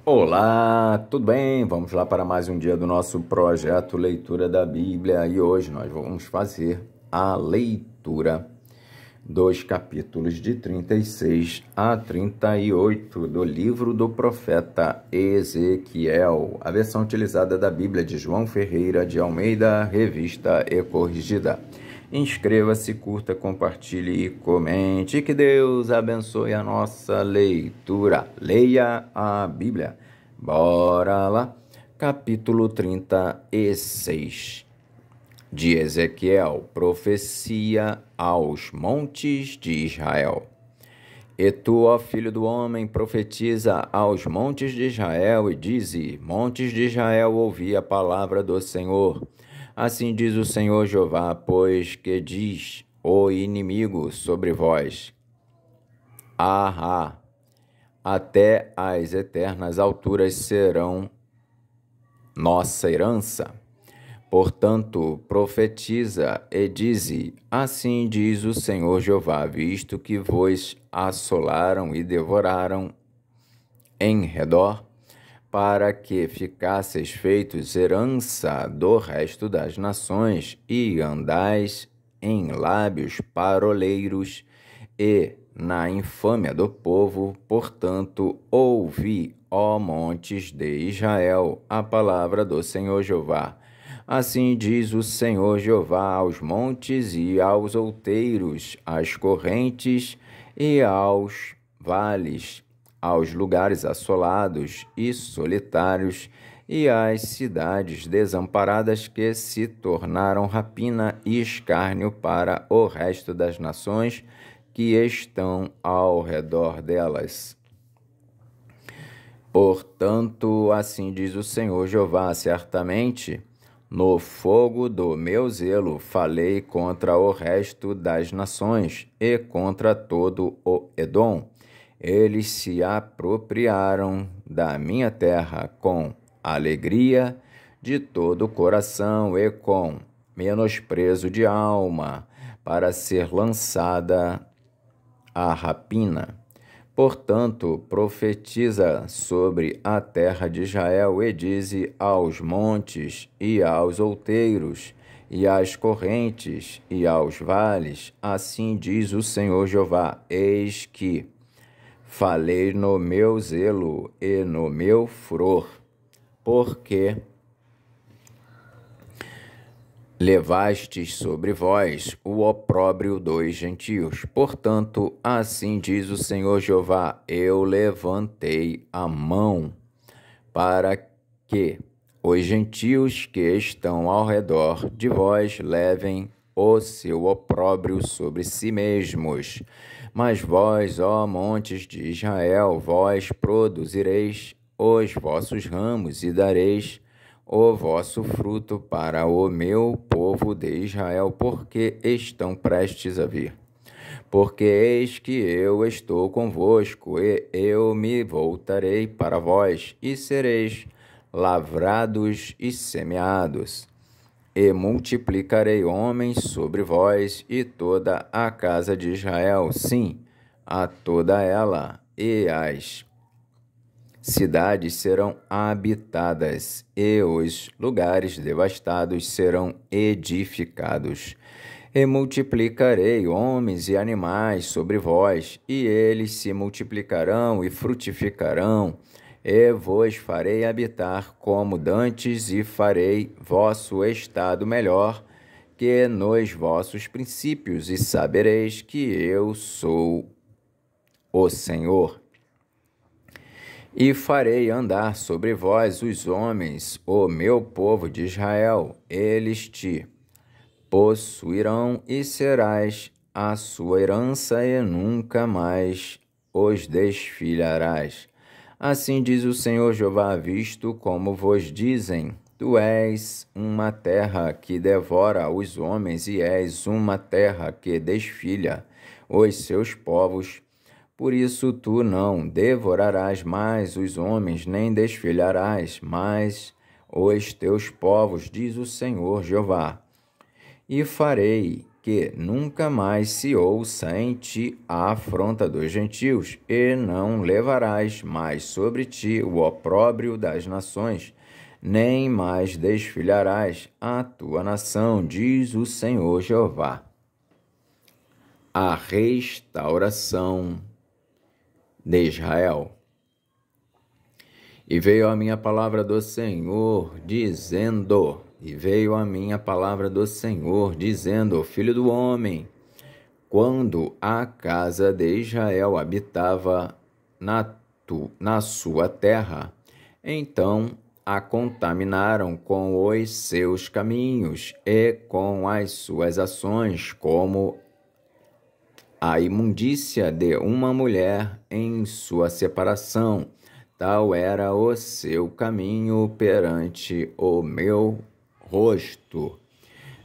Olá, tudo bem? Vamos lá para mais um dia do nosso projeto Leitura da Bíblia e hoje nós vamos fazer a leitura dos capítulos de 36 a 38 do livro do profeta Ezequiel, a versão utilizada da Bíblia de João Ferreira de Almeida, revista e corrigida. Inscreva-se, curta, compartilhe e comente. Que Deus abençoe a nossa leitura. Leia a Bíblia. Bora lá. Capítulo 36 de Ezequiel, profecia aos montes de Israel. E tu, ó filho do homem, profetiza aos montes de Israel e dize: Montes de Israel, ouvi a palavra do Senhor. Assim diz o Senhor Jeová, pois que diz o inimigo sobre vós: até as eternas alturas serão nossa herança. Portanto, profetiza e dize: Assim diz o Senhor Jeová, visto que vos assolaram e devoraram em redor, para que ficasseis feitos herança do resto das nações, e andais em lábios paroleiros e na infâmia do povo. Portanto, ouvi, ó montes de Israel, a palavra do Senhor Jeová. Assim diz o Senhor Jeová aos montes e aos outeiros, às correntes e aos vales, aos lugares assolados e solitários, e às cidades desamparadas que se tornaram rapina e escárnio para o resto das nações que estão ao redor delas. Portanto, assim diz o Senhor Jeová, certamente, no fogo do meu zelo falei contra o resto das nações e contra todo o Edom. Eles se apropriaram da minha terra com alegria de todo o coração e com menosprezo de alma, para ser lançada a rapina. Portanto, profetiza sobre a terra de Israel e dize aos montes e aos outeiros e às correntes e aos vales: Assim diz o Senhor Jeová: Eis que falei no meu zelo e no meu furor, porque levastes sobre vós o opróbrio dos gentios. Portanto, assim diz o Senhor Jeová: Eu levantei a mão para que os gentios que estão ao redor de vós levem o seu opróbrio sobre si mesmos. Mas vós, ó montes de Israel, vós produzireis os vossos ramos e dareis o vosso fruto para o meu povo de Israel, porque estão prestes a vir. Porque eis que eu estou convosco, e eu me voltarei para vós, e sereis lavrados e semeados. E multiplicarei homens sobre vós, e toda a casa de Israel, sim, a toda ela, e as cidades serão habitadas, e os lugares devastados serão edificados. E multiplicarei homens e animais sobre vós, e eles se multiplicarão e frutificarão, e vos farei habitar como dantes, e farei vosso estado melhor que nos vossos princípios, e sabereis que eu sou o Senhor. E farei andar sobre vós os homens, o meu povo de Israel, eles te possuirão e serás a sua herança, e nunca mais os desfilharás. Assim diz o Senhor Jeová, visto como vos dizem: Tu és uma terra que devora os homens, e és uma terra que desfilha os seus povos. Por isso tu não devorarás mais os homens, nem desfilharás mais os teus povos, diz o Senhor Jeová. E farei que nunca mais se ouça em ti a afronta dos gentios, e não levarás mais sobre ti o opróbrio das nações, nem mais desfilharás a tua nação, diz o Senhor Jeová. A restauração de Israel. E veio a minha palavra do Senhor, dizendo, filho do homem, quando a casa de Israel habitava na sua terra, então a contaminaram com os seus caminhos e com as suas ações, como a imundícia de uma mulher em sua separação. Tal era o seu caminho perante o meu rosto.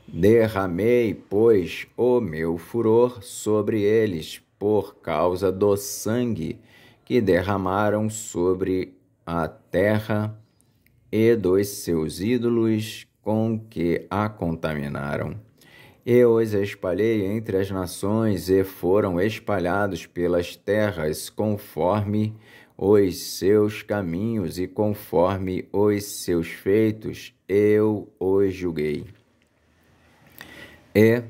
Derramei, pois, o meu furor sobre eles por causa do sangue que derramaram sobre a terra e dos seus ídolos com que a contaminaram. Eu os espalhei entre as nações e foram espalhados pelas terras conforme os seus caminhos e conforme os seus feitos, eu os julguei. E,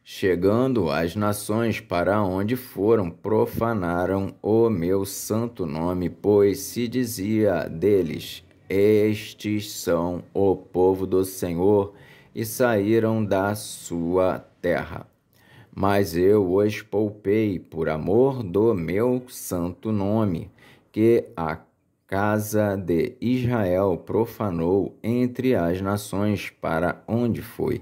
chegando às nações para onde foram, profanaram o meu santo nome, pois se dizia deles, estes são o povo do Senhor, e saíram da sua terra. Mas eu os poupei por amor do meu santo nome, que a casa de Israel profanou entre as nações para onde foi.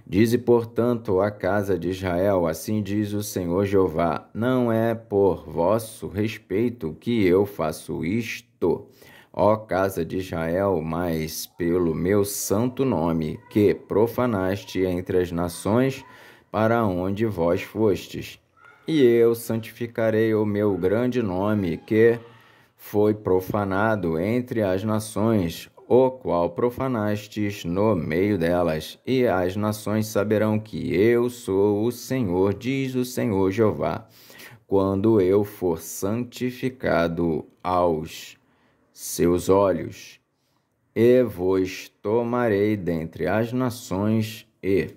Dize, portanto, a casa de Israel, assim diz o Senhor Jeová, não é por vosso respeito que eu faço isto, ó casa de Israel, mas pelo meu santo nome, que profanaste entre as nações para onde vós fostes. E eu santificarei o meu grande nome, que foi profanado entre as nações, o qual profanastes no meio delas, e as nações saberão que eu sou o Senhor, diz o Senhor Jeová, quando eu for santificado aos seus olhos, e vos tomarei dentre as nações e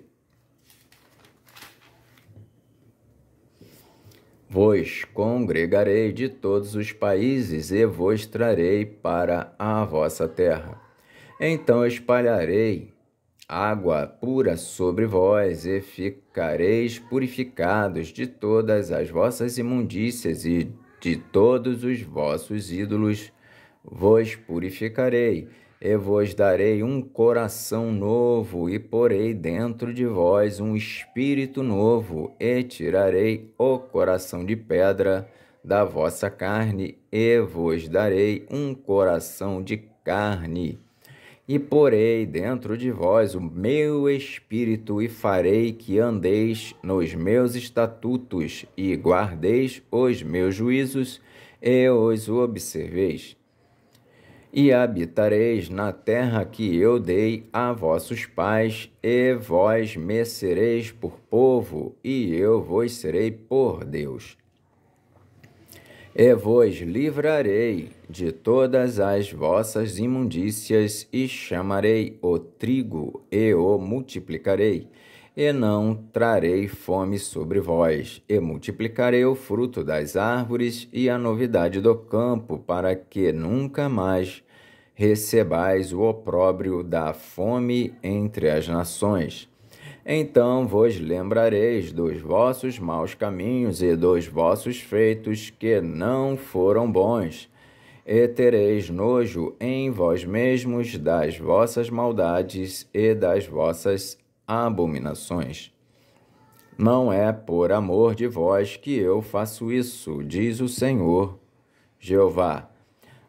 vos congregarei de todos os países e vos trarei para a vossa terra. Então espalharei água pura sobre vós e ficareis purificados de todas as vossas imundícias e de todos os vossos ídolos vos purificarei, e vos darei um coração novo, e porei dentro de vós um espírito novo, e tirarei o coração de pedra da vossa carne, e vos darei um coração de carne. E porei dentro de vós o meu espírito, e farei que andeis nos meus estatutos, e guardeis os meus juízos, e os observeis. E habitareis na terra que eu dei a vossos pais, e vós me sereis por povo, e eu vos serei por Deus. E vos livrarei de todas as vossas imundícias, e chamarei o trigo, e o multiplicarei, e não trarei fome sobre vós, e multiplicarei o fruto das árvores e a novidade do campo, para que nunca mais recebais o opróbrio da fome entre as nações. Então vos lembrareis dos vossos maus caminhos e dos vossos feitos que não foram bons, e tereis nojo em vós mesmos das vossas maldades e das vossas abominações. Não é por amor de vós que eu faço isso, diz o Senhor Jeová.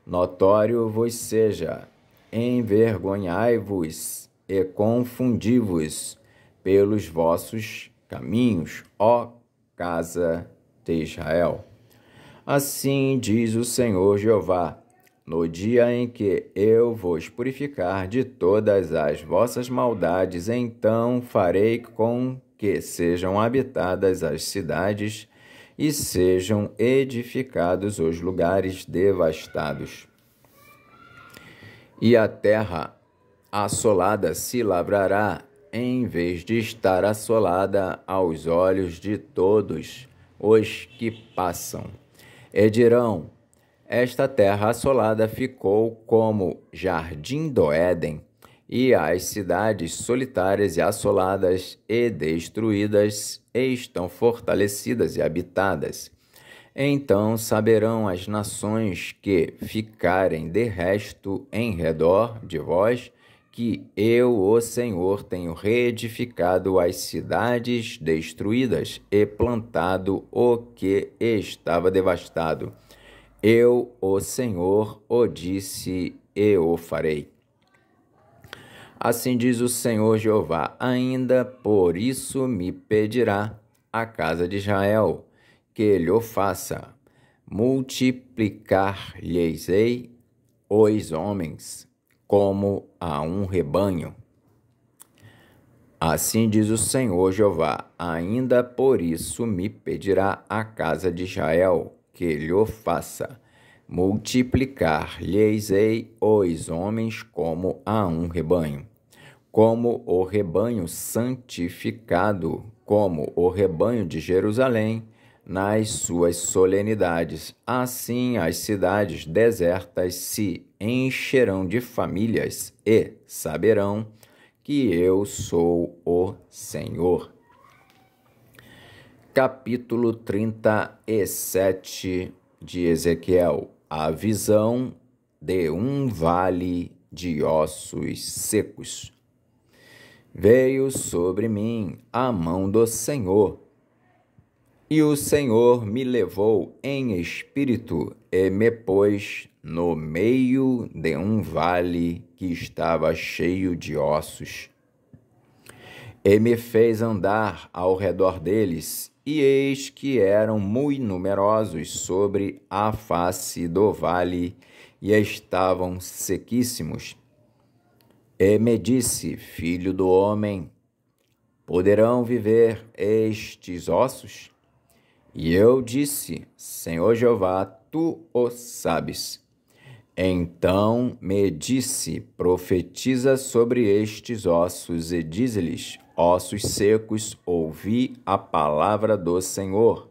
Notório vos seja, envergonhai-vos e confundi-vos pelos vossos caminhos, ó casa de Israel. Assim diz o Senhor Jeová, no dia em que eu vos purificar de todas as vossas maldades, então farei com que sejam habitadas as cidades e sejam edificados os lugares devastados. E a terra assolada se lavrará, em vez de estar assolada aos olhos de todos os que passam. E dirão: esta terra assolada ficou como jardim do Éden, e as cidades solitárias e assoladas e destruídas estão fortalecidas e habitadas. Então saberão as nações que ficarem de resto em redor de vós, que eu, o Senhor, tenho reedificado as cidades destruídas e plantado o que estava devastado. Eu, o Senhor, o disse e o farei. Assim diz o Senhor Jeová: ainda por isso me pedirá a casa de Israel que lhe faça, multiplicar-lhes-ei os homens como a um rebanho. Assim diz o Senhor Jeová: ainda por isso me pedirá a casa de Israel que lhe faça, multiplicar-lhes-ei os homens como a um rebanho, como o rebanho santificado, como o rebanho de Jerusalém, nas suas solenidades. Assim as cidades desertas se encherão de famílias e saberão que eu sou o Senhor. Capítulo 37 de Ezequiel. A visão de um vale de ossos secos. Veio sobre mim a mão do Senhor, e o Senhor me levou em espírito e me pôs no meio de um vale que estava cheio de ossos. E me fez andar ao redor deles, e eis que eram muito numerosos sobre a face do vale, e estavam sequíssimos. E me disse: filho do homem, poderão viver estes ossos? E eu disse: Senhor Jeová, tu o sabes. Então me disse: profetiza sobre estes ossos e dize-lhes: ossos secos, ouvi a palavra do Senhor.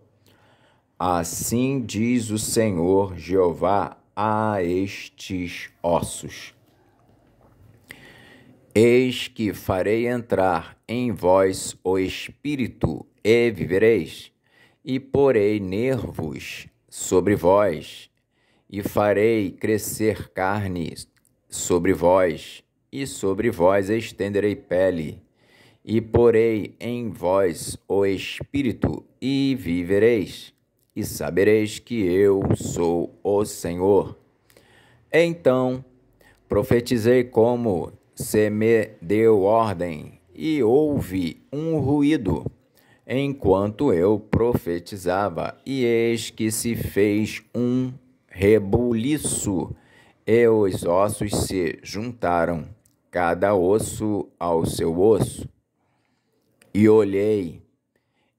Assim diz o Senhor Jeová a estes ossos: eis que farei entrar em vós o espírito e vivereis, e porei nervos sobre vós, e farei crescer carne sobre vós, e sobre vós estenderei pele, e porei em vós o espírito, e vivereis, e sabereis que eu sou o Senhor. Então profetizei como se me deu ordem, e houve um ruído enquanto eu profetizava, e eis que se fez um rebuliço, e os ossos se juntaram, cada osso ao seu osso. E olhei,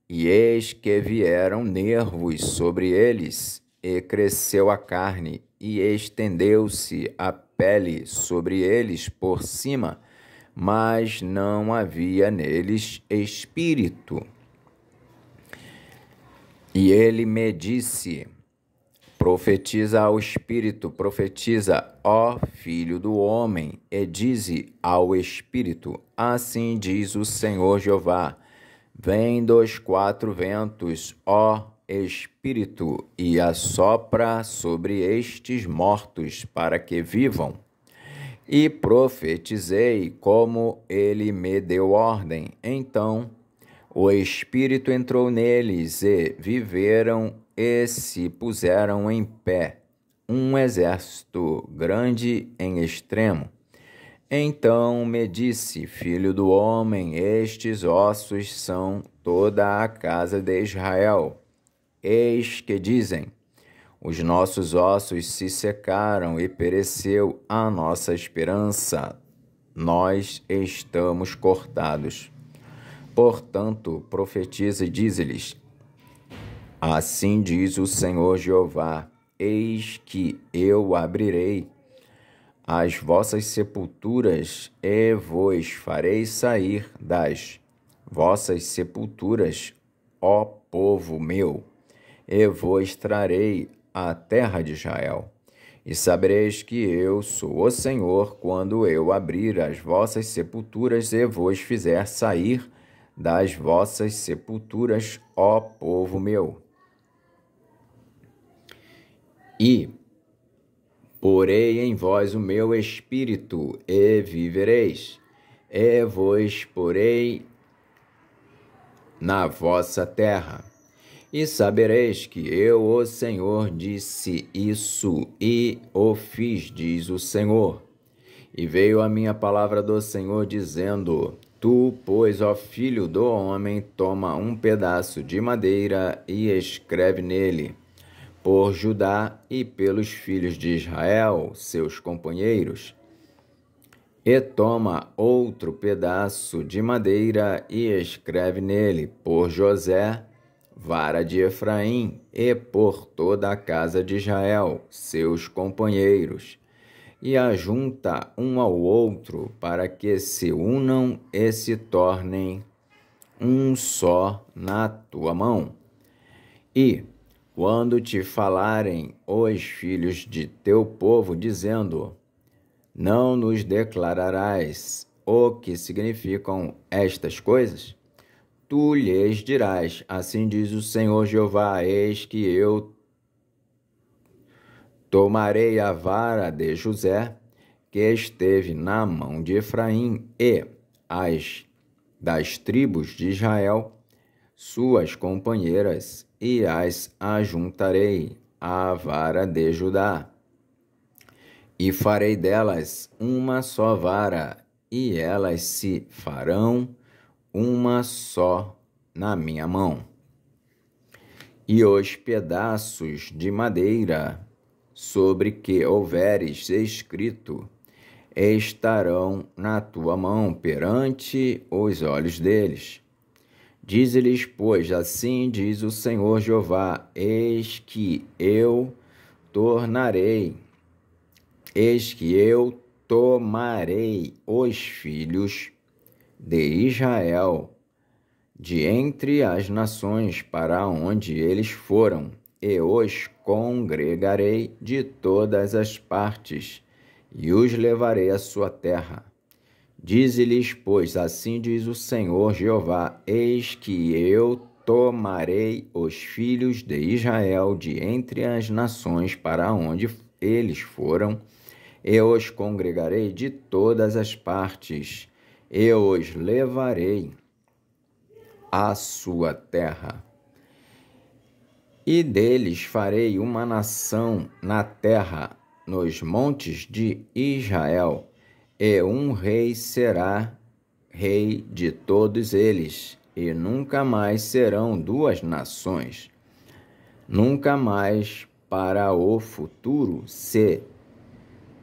e eis que vieram nervos sobre eles, e cresceu a carne, e estendeu-se a pele sobre eles por cima, mas não havia neles espírito. E ele me disse: profetiza ao espírito, profetiza, ó filho do homem, e dize ao espírito: assim diz o Senhor Jeová: vem dos quatro ventos, ó espírito, e assopra sobre estes mortos para que vivam. E profetizei como ele me deu ordem. Então o Espírito entrou neles, e viveram e se puseram em pé, um exército grande em extremo. Então me disse: filho do homem, estes ossos são toda a casa de Israel. Eis que dizem: os nossos ossos se secaram e pereceu a nossa esperança. Nós estamos cortados. Portanto, profetiza e dize-lhes: assim diz o Senhor Jeová: eis que eu abrirei as vossas sepulturas e vos farei sair das vossas sepulturas, ó povo meu, e vos trarei à terra de Israel. E sabereis que eu sou o Senhor, quando eu abrir as vossas sepulturas e vos fizer sair das vossas sepulturas, ó povo meu. E porei em vós o meu espírito, e vivereis, e vos porei na vossa terra. E sabereis que eu, o Senhor, disse isso e o fiz, diz o Senhor. E veio a minha palavra do Senhor, dizendo: tu, pois, ó filho do homem, toma um pedaço de madeira e escreve nele: por Judá e pelos filhos de Israel, seus companheiros. E toma outro pedaço de madeira e escreve nele: por José, vara de Efraim, e por toda a casa de Israel, seus companheiros. E ajunta um ao outro, para que se unam e se tornem um só na tua mão. E quando te falarem os filhos de teu povo, dizendo: não nos declararás o que significam estas coisas? Tu lhes dirás: assim diz o Senhor Jeová, eis que eu tomarei a vara de José, que esteve na mão de Efraim, e as das tribos de Israel, suas companheiras, e as ajuntarei à vara de Judá. E farei delas uma só vara, e elas se farão uma só na minha mão. E os pedaços de madeira sobre que houveres escrito estarão na tua mão perante os olhos deles. Dize-lhes, pois, assim diz o Senhor Jeová: eis que eu tomarei os filhos de Israel de entre as nações para onde eles foram, e os congregarei de todas as partes, e os levarei à sua terra. Dize-lhes, pois, assim diz o Senhor Jeová: eis que eu tomarei os filhos de Israel de entre as nações para onde eles foram, e os congregarei de todas as partes, e os levarei à sua terra. E deles farei uma nação na terra, nos montes de Israel, e um rei será rei de todos eles, e nunca mais serão duas nações. Nunca mais para o futuro se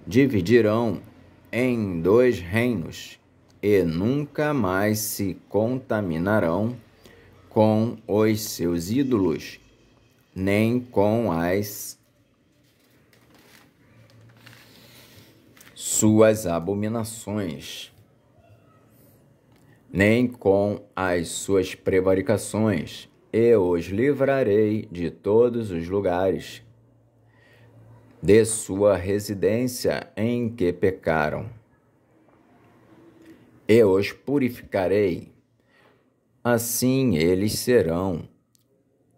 dividirão em dois reinos, e nunca mais se contaminarão com os seus ídolos, nem com as suas abominações, nem com as suas prevaricações, e os livrarei de todos os lugares de sua residência em que pecaram, e os purificarei. Assim eles serão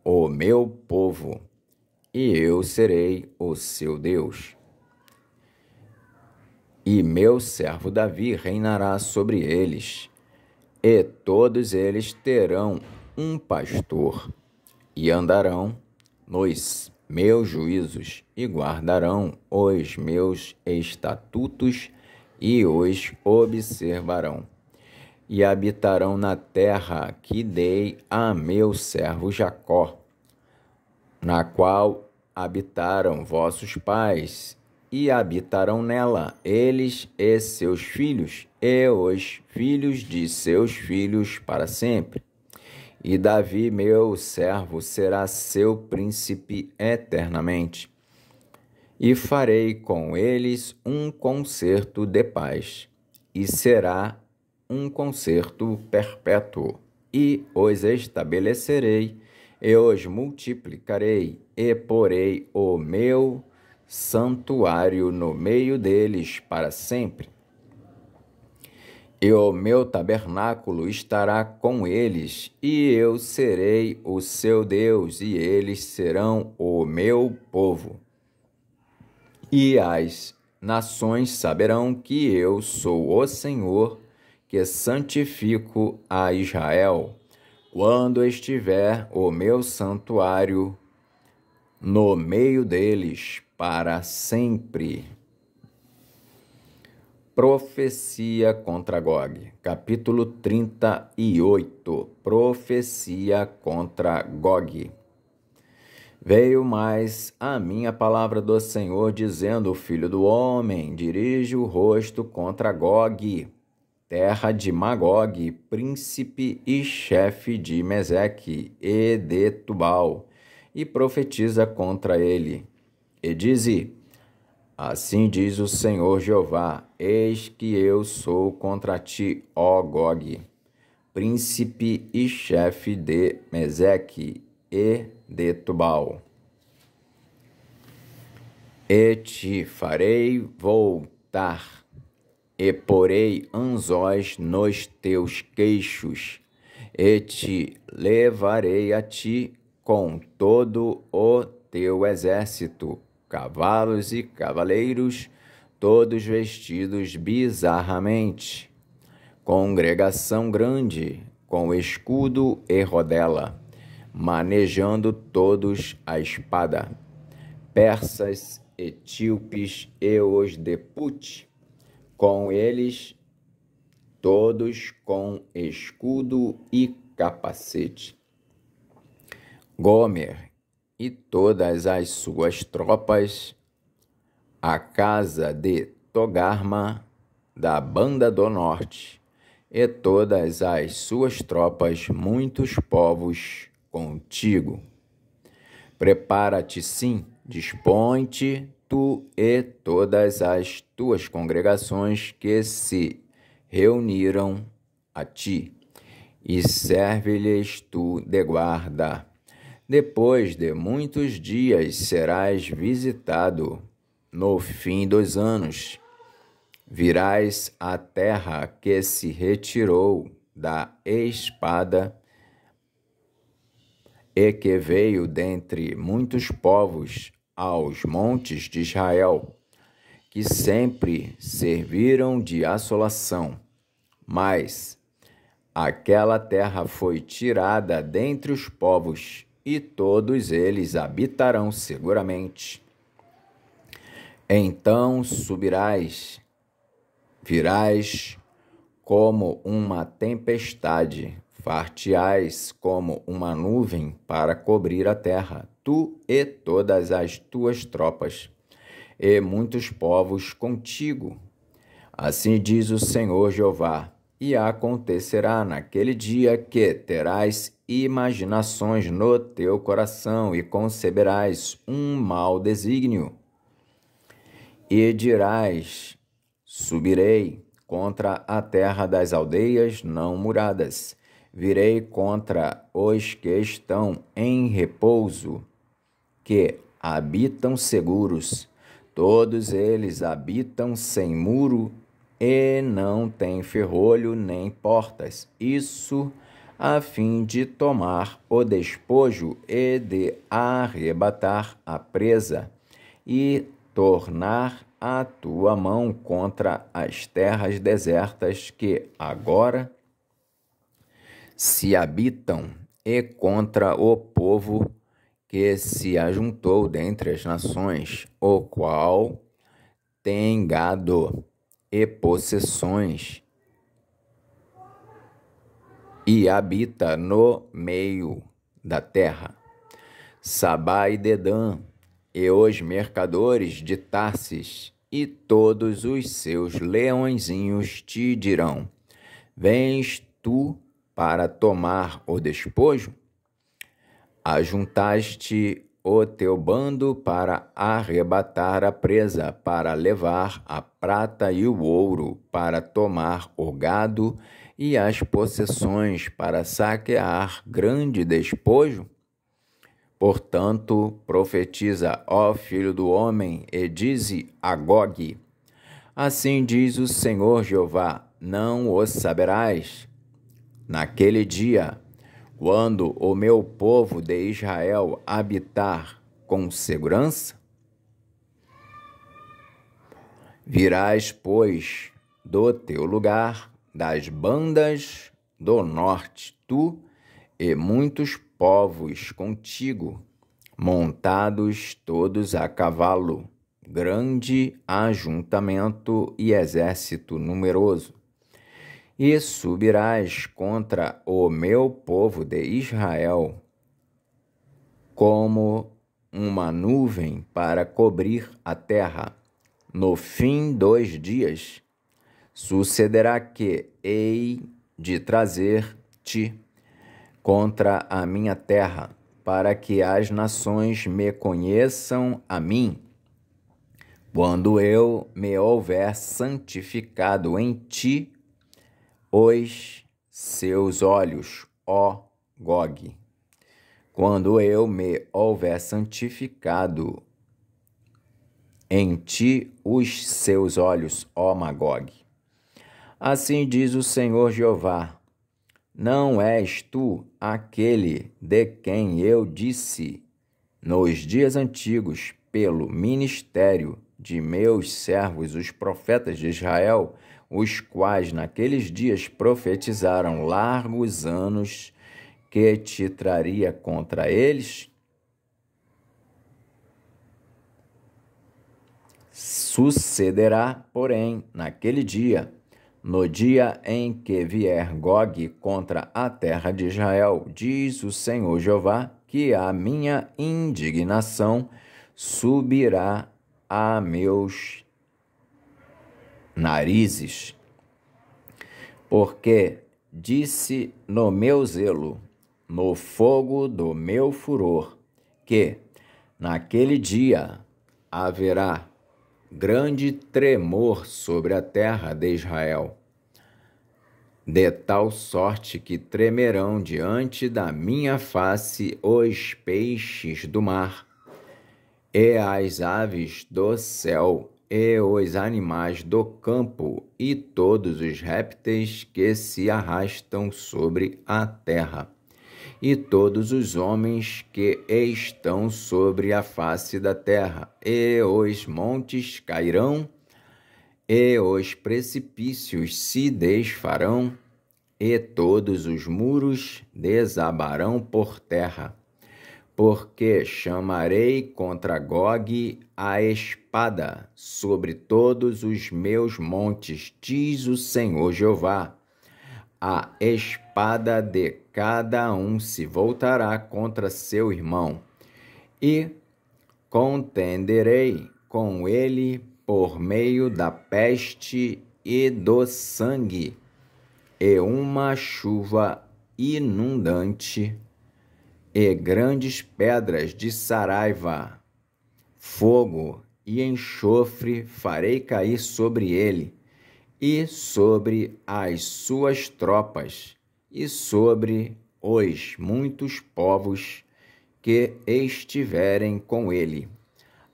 o meu povo, e eu serei o seu Deus. E meu servo Davi reinará sobre eles, e todos eles terão um pastor, e andarão nos meus juízos, e guardarão os meus estatutos, e os observarão. E habitarão na terra que dei a meu servo Jacó, na qual habitaram vossos pais, e habitarão nela, eles e seus filhos, e os filhos de seus filhos para sempre. E Davi, meu servo, será seu príncipe eternamente. E farei com eles um concerto de paz, e será um concerto perpétuo. E os estabelecerei, e os multiplicarei, e porei o meu santuário no meio deles para sempre. E o meu tabernáculo estará com eles, e eu serei o seu Deus, e eles serão o meu povo. E as nações saberão que eu sou o Senhor, que santifico a Israel, quando estiver o meu santuário no meio deles para sempre. Profecia contra Gog, capítulo 38. Profecia contra Gog. Veio mais a minha palavra do Senhor, dizendo: Filho do homem, dirige o rosto contra Gog, terra de Magog, príncipe e chefe de Meseque e de Tubal, e profetiza contra ele. E dize: Assim diz o Senhor Jeová: Eis que eu sou contra ti, ó Gog, príncipe e chefe de Meseque e de Tubal. E te farei voltar, e porei anzóis nos teus queixos, e te levarei a ti com todo o teu exército, cavalos e cavaleiros, todos vestidos bizarramente, congregação grande, com escudo e rodela, manejando todos a espada, persas, etíopes e os de Put, com eles todos com escudo e capacete. Gomer e todas as suas tropas, a casa de Togarma, da banda do norte, e todas as suas tropas, muitos povos contigo. Prepara-te, sim, dispõe-te, tu e todas as tuas congregações que se reuniram a ti, e serve-lhes tu de guarda. Depois de muitos dias serás visitado. No fim dos anos, virás à terra que se retirou da espada e que veio dentre muitos povos aos montes de Israel, que sempre serviram de assolação. Mas aquela terra foi tirada dentre os povos, e todos eles habitarão seguramente. Então virás como uma tempestade, far-te-ás como uma nuvem para cobrir a terra, tu e todas as tuas tropas, e muitos povos contigo. Assim diz o Senhor Jeová: e acontecerá naquele dia que terás imaginações no teu coração e conceberás um mau desígnio. E dirás: subirei contra a terra das aldeias não muradas, virei contra os que estão em repouso, que habitam seguros. Todos eles habitam sem muro e não têm ferrolho nem portas. Isso a fim de tomar o despojo e de arrebatar a presa e tornar a tua mão contra as terras desertas que agora se habitam e contra o povo que se ajuntou dentre as nações, o qual tem gado e possessões e habita no meio da terra. Sabá e Dedã e os mercadores de Tarsis, e todos os seus leõezinhos te dirão: vens tu para tomar o despojo? Ajuntaste o teu bando para arrebatar a presa, para levar a prata e o ouro, para tomar o gado e as possessões, para saquear grande despojo? Portanto, profetiza, ó filho do homem, e dize a Gogue: assim diz o Senhor Jeová, não o saberás. Naquele dia, quando o meu povo de Israel habitar com segurança, virás, pois, do teu lugar, das bandas do norte, tu e muitos povos contigo, montados todos a cavalo, grande ajuntamento e exército numeroso. E subirás contra o meu povo de Israel como uma nuvem para cobrir a terra. No fim dos dias, sucederá que hei de trazer-te contra a minha terra, para que as nações me conheçam a mim, quando eu me houver santificado em ti os seus olhos, ó Gogue. Quando eu me houver santificado em ti os seus olhos, ó Magogue. Assim diz o Senhor Jeová: não és tu aquele de quem eu disse nos dias antigos, pelo ministério de meus servos, os profetas de Israel, os quais naqueles dias profetizaram largos anos que te traria contra eles? Sucederá, porém, naquele dia, no dia em que vier Gogue contra a terra de Israel, diz o Senhor Jeová, que a minha indignação subirá a meus narizes, porque disse no meu zelo, no fogo do meu furor, que naquele dia haverá grande tremor sobre a terra de Israel, de tal sorte que tremerão diante da minha face os peixes do mar, e as aves do céu, e os animais do campo, e todos os répteis que se arrastam sobre a terra, e todos os homens que estão sobre a face da terra, e os montes cairão, e os precipícios se desfarão, e todos os muros desabarão por terra. Porque chamarei contra Gogue a espada sobre todos os meus montes, diz o Senhor Jeová. A espada de cada um se voltará contra seu irmão, e contenderei com ele por meio da peste e do sangue, e uma chuva inundante, e grandes pedras de saraiva, fogo e enxofre farei cair sobre ele, e sobre as suas tropas, e sobre os muitos povos que estiverem com ele.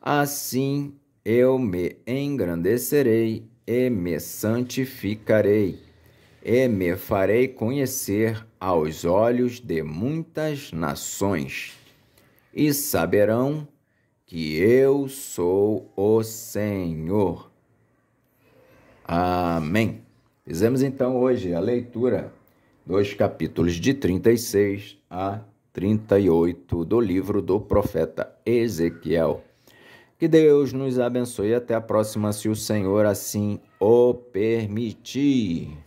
Assim eu me engrandecerei e me santificarei, e me farei conhecer aos olhos de muitas nações, e saberão que eu sou o Senhor. Amém. Fizemos então hoje a leitura dos capítulos de 36 a 38 do livro do profeta Ezequiel. Que Deus nos abençoe e até a próxima, se o Senhor assim o permitir.